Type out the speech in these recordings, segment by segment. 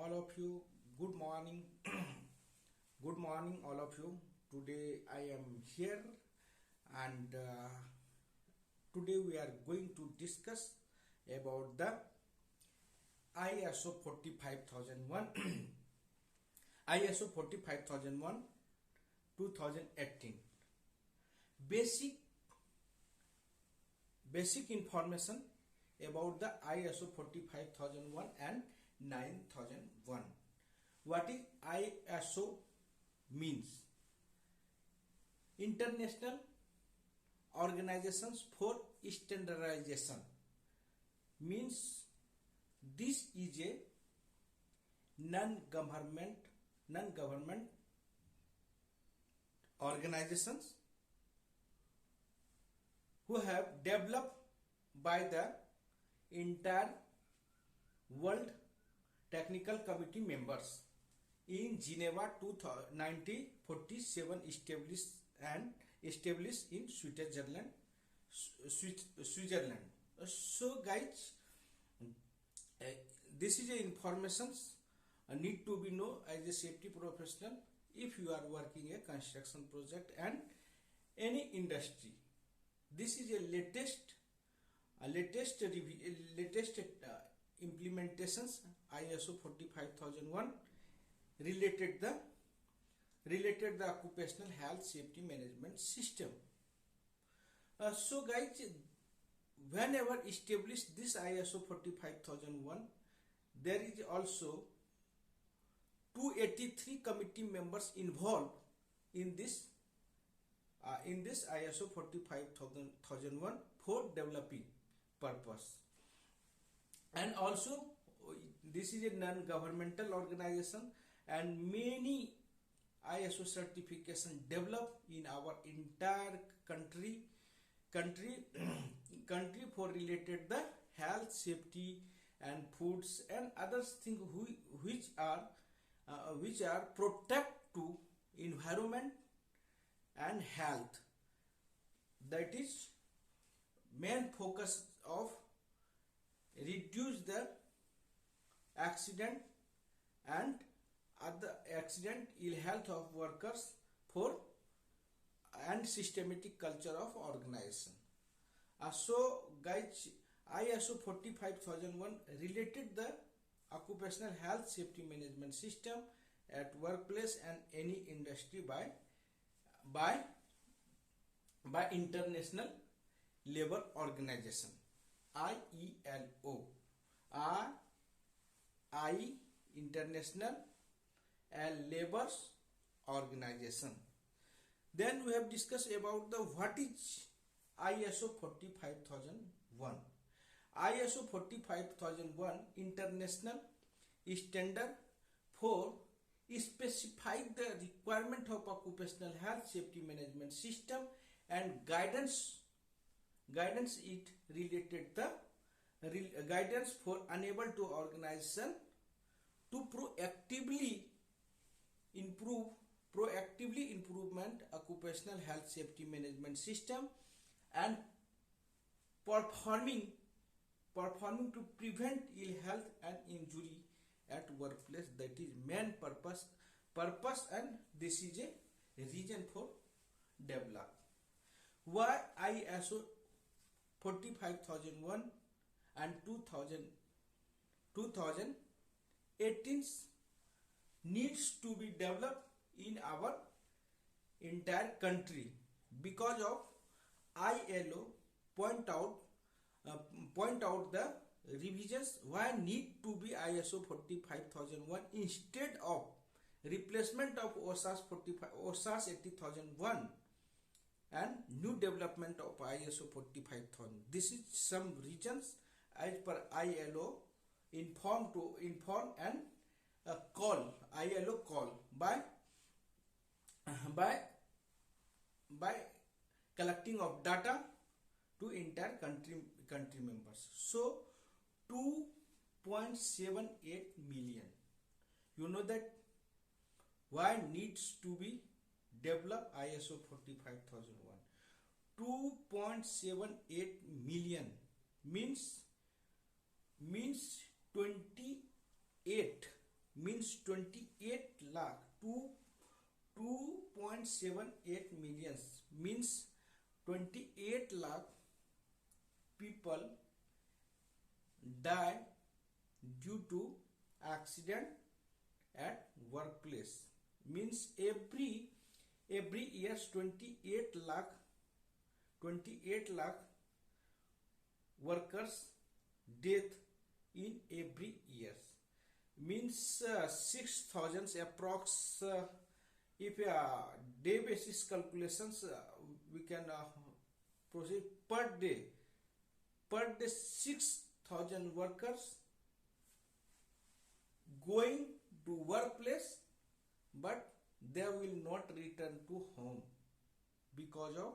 all of you. Good morning. Good morning, all of you. Today I am here, and today we are going to discuss about the ISO 45001 ISO 45001 2018 basic information about the ISO 45001 and 9001. What is ISO means? International Organizations for Standardization. Means this is a non-government organizations who have developed by the entire world technical committee members in Geneva 1947, established in Switzerland. So guys, this is a information need to be know as a safety professional if you are working a construction project and any industry. This is a latest implementations ISO 45001 related the occupational health safety management system. So guys, whenever established this ISO 45001, there is also 283 committee members involved in this ISO 45001 for developing purpose. And also this is a non-governmental organization, and many ISO certification developed in our entire country for related the health, safety and foods and other things which are protect to environment and health. That is main focus of reduce the accident and other accident ill health of workers for and systematic culture of organization. So guys, ISO 45001 related the occupational health safety management system at workplace and any industry by International Labour Organization, IELO. International Labour Organization. Then we have discussed about the what is ISO 45001. ISO 45001 international standard for specify the requirement of occupational health safety management system and guidance it related the guidance for unable to organization to proactively improvement occupational health safety management system and performing to prevent ill health and injury at workplace. That is main purpose, and this is a reason for develop. Why ISO 45001 and 2018 needs to be developed in our entire country? Because of ILO point out the revisions why need to be ISO 45001 instead of replacement of OSAS 80001 and new development of ISO 45000. This is some reasons as per ILO inform and call ILO call by collecting of data to entire country members. So 2.78 million. You know that why needs to be developed ISO 45001. 2.78 million means 28 means 28 lakh 2.78 millions means 28 lakh people die due to accident at workplace, means every years 28 lakh workers death in every year, means 6,000 approx, if day basis calculations we can proceed per day 6,000 workers going to workplace, but they will not return to home because of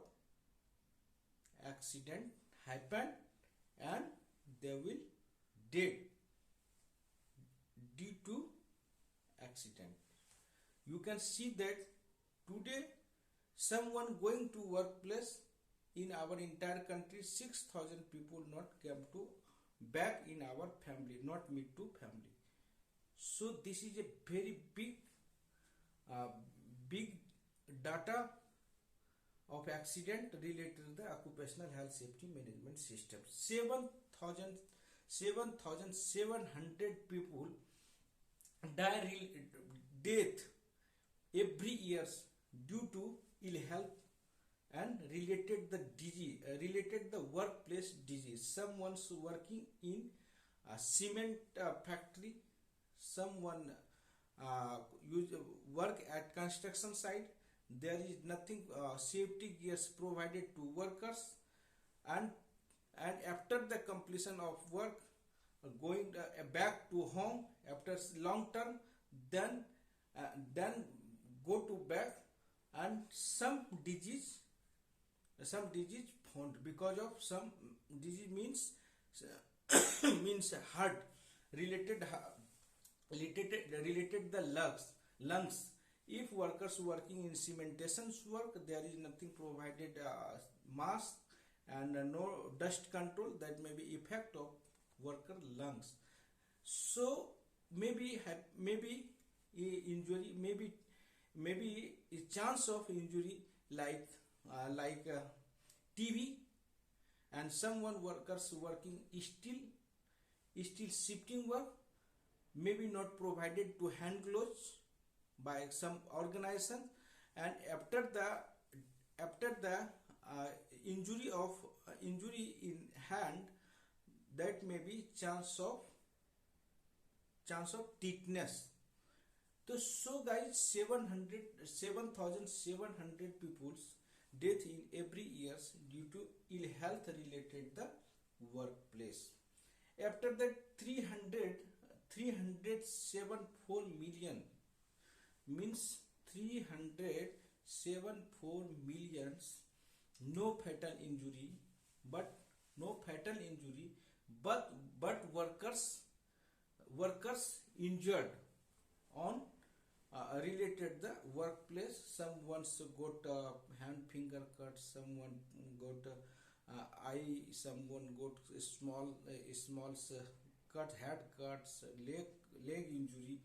accident happen and they will dead due to accident. You can see that today someone going to workplace in our entire country 6,000 people not come to back in our family, not meet to family. So this is a very big data of accident related to the occupational health safety management system. 7,700 people die death every years due to ill health and related the disease, related the workplace disease. Someone's working in a cement factory, someone work at construction site, there is nothing safety gears provided to workers, and after the completion of work going back to home after long term, then go to back and some disease found because of some disease, means means heart related the lungs. If workers working in cementation work, there is nothing provided mask and no dust control, that may be effect of worker lungs. So maybe injury, maybe a chance of injury like TB, and someone workers working steel shifting work, maybe not provided to hand gloves by some organization, and after the injury in hand, that may be chance of tetanus. So guys, 7,700 people's death in every years due to ill health related the workplace. After that 374 million, means 374 millions no fatal injury, but workers injured on related the workplace. Someone's got hand finger cut, someone got eye, someone got small cut, head cuts, leg injury,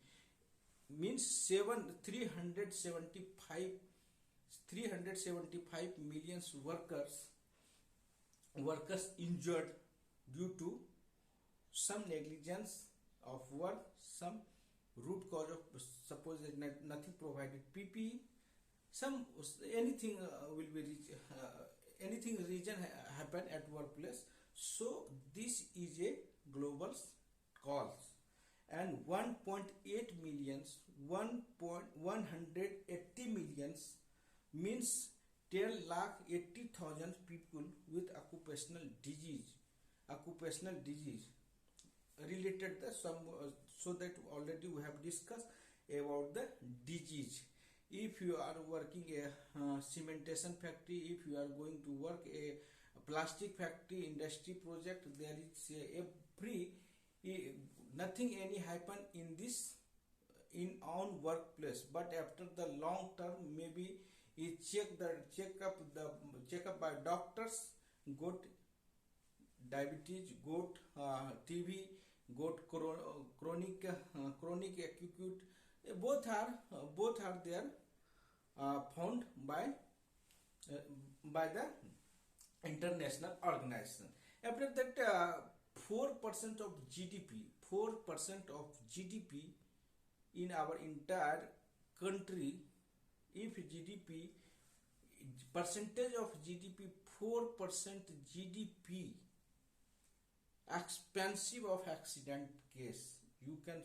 means 375 millions workers injured due to some negligence of work, some root cause of, suppose nothing provided PPE, some anything will be anything reason happen at workplace. So this is a global cause, and 1.8 millions 180 millions means 10,80,000 people with occupational disease related the some so that already we have discussed about the disease. If you are working a cementation factory, if you are going to work a plastic factory industry project, there is nothing any happen in this in own workplace, but after the long term, maybe is check up by doctors, got diabetes, got TB, got chronic acute. Both are there found by the international organization. After that, 4% of GDP, 4% of GDP in our entire country. If GDP percentage of GDP, 4% GDP expensive of accident case, you can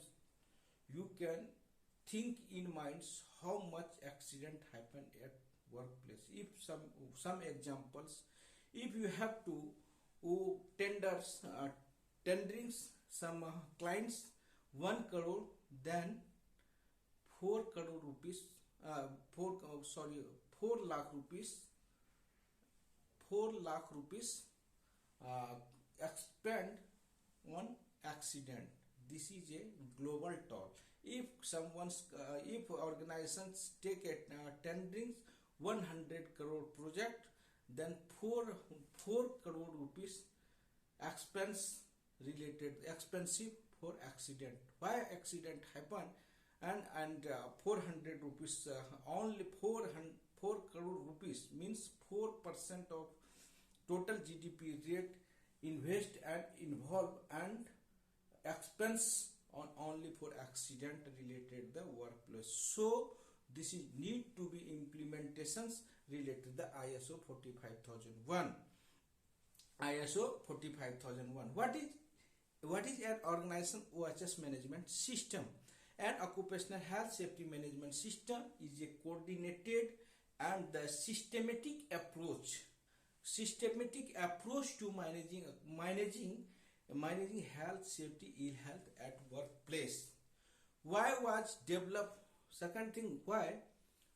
think in minds how much accident happen at workplace. If some examples, if you have to tendering some clients 1 crore, then 4 crore rupees, 4 lakh rupees, 4 lakh rupees expend on accident. This is a global toll. If if organizations take a tendering 100 crore project, then 4 crore rupees expensive for accident. Why accident happen? And 400 rupees, only 4 crore rupees means 4% of total GDP rate invest and involve and expense on only for accident related the workplace. So this is need to be implementations related the ISO 45001. ISO 45001. What is an organization OHS management system? An occupational health safety management system is a coordinated and the systematic approach to managing health, safety, ill health at workplace. Why was developed? Second thing, why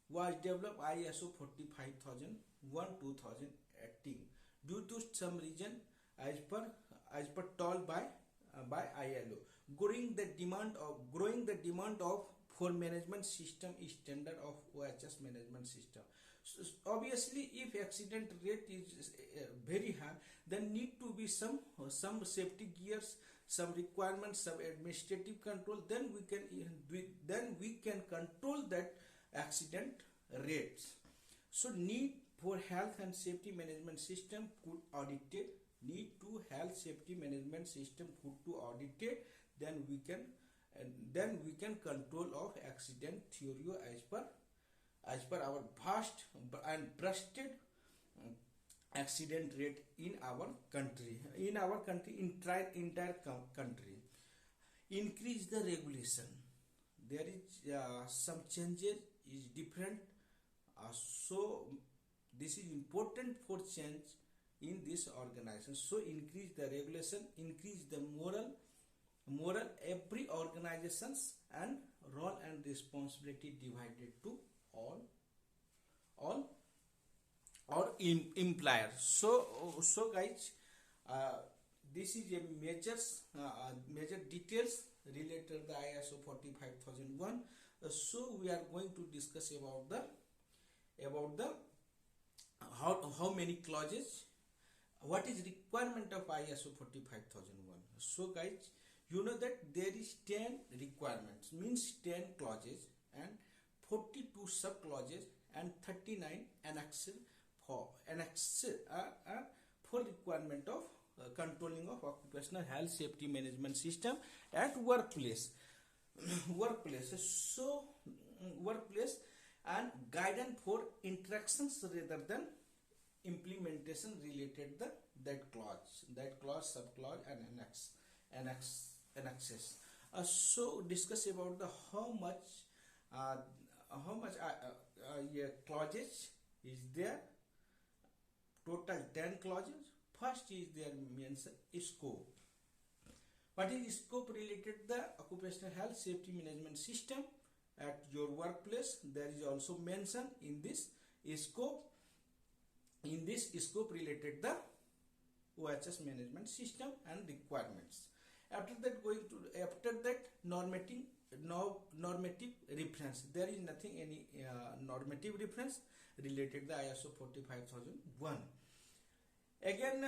was developed ISO 45001-2018? Due to some reason, as per told by ILO, growing the demand of for management system is standard of OHS management system. So obviously, if accident rate is very high, then need to be some safety gears, some requirements, some administrative control. Then we can control that accident rates. So need for health and safety management system could audited. Need to health safety management system could to audited. Then we can control of accident theory as per our vast and breasted accident rate in our country, entire country. Increase the regulation. There is some changes is different. So this is important for change in this organization. So increase the regulation, increase the moral every organizations, and role and responsibility divided to all employers. So guys, this is a major details related to the ISO 45001. So we are going to discuss about the how many clauses, what is requirement of ISO 45001. So guys, you know that there is 10 requirements, means 10 clauses and 42 sub clauses and 39 annexes for requirement of controlling of occupational health safety management system at workplace. So workplace and guidance for interactions rather than implementation related that clause, subclause, and annexes. So discuss about the how much clauses is there. Total 10 clauses. First is there means scope. What is scope related the occupational health safety management system at your workplace? There is also mentioned in this scope. In this scope related the OHS management system and requirements. After that normative reference. There is nothing any normative reference related the ISO 45001. Again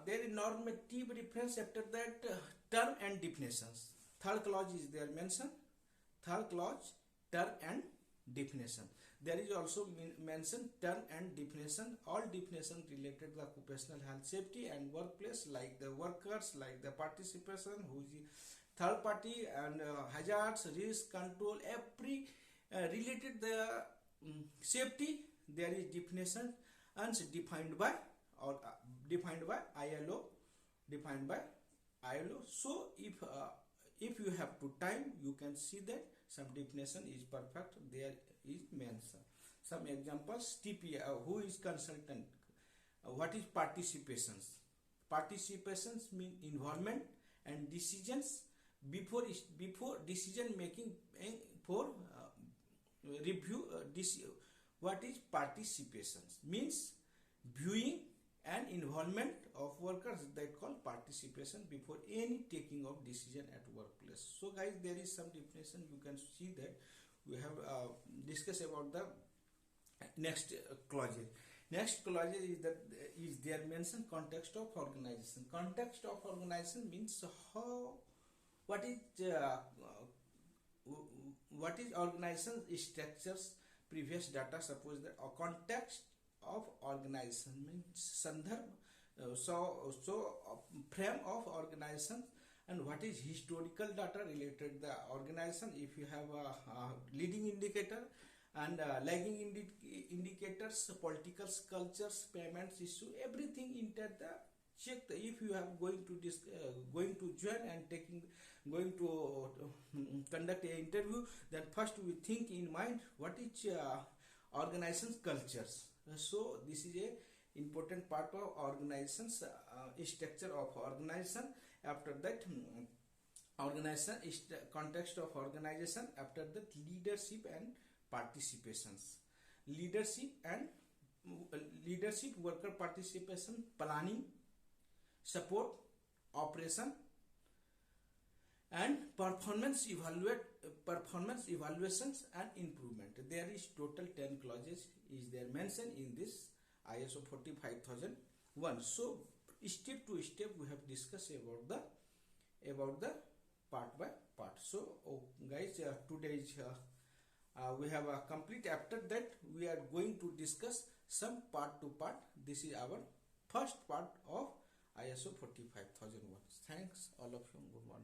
there is normative reference. After that term and definitions. Third clause is there mentioned. Third clause, term and definition. There is also mentioned term and definition. All definition related to occupational health safety and workplace, like the workers, like the participation, who is third party, and hazards, risk control, every related the safety. There is definition and defined by or defined by ILO, defined by ILO. So if you have to time, you can see that some definition is perfect. There is mentioned some examples. TP, who is consultant? What is participations? Participations mean involvement and decisions before decision making for review. What is participations? Means viewing and involvement of workers, that call participation before any taking of decision at workplace. So guys, there is some definition. You can see that we have discussed about the next clauses. Next clause is that is there mentioned context of organization. Context of organization means how, what is organization structures, previous data. Suppose that a context of organization means sandharb, frame of organization, and what is historical data related the organization. If you have a leading indicator and lagging indicators, political cultures, payments issue, everything into the check. If you have going to join and going to conduct an interview, then first we think in mind what is organization's cultures. So this is a important part of organization's structure of organization. After that, organization is the context of organization. After that, leadership and participations. Leadership, worker participation, planning, support, operation, and performance evaluations and improvement. There is total 10 clauses is there mentioned in this ISO 45001. So step to step we have discussed about the part by part. So guys, today is we have a complete. After that we are going to discuss some part to part. This is our first part of ISO 45001. Thanks all of you. Good morning.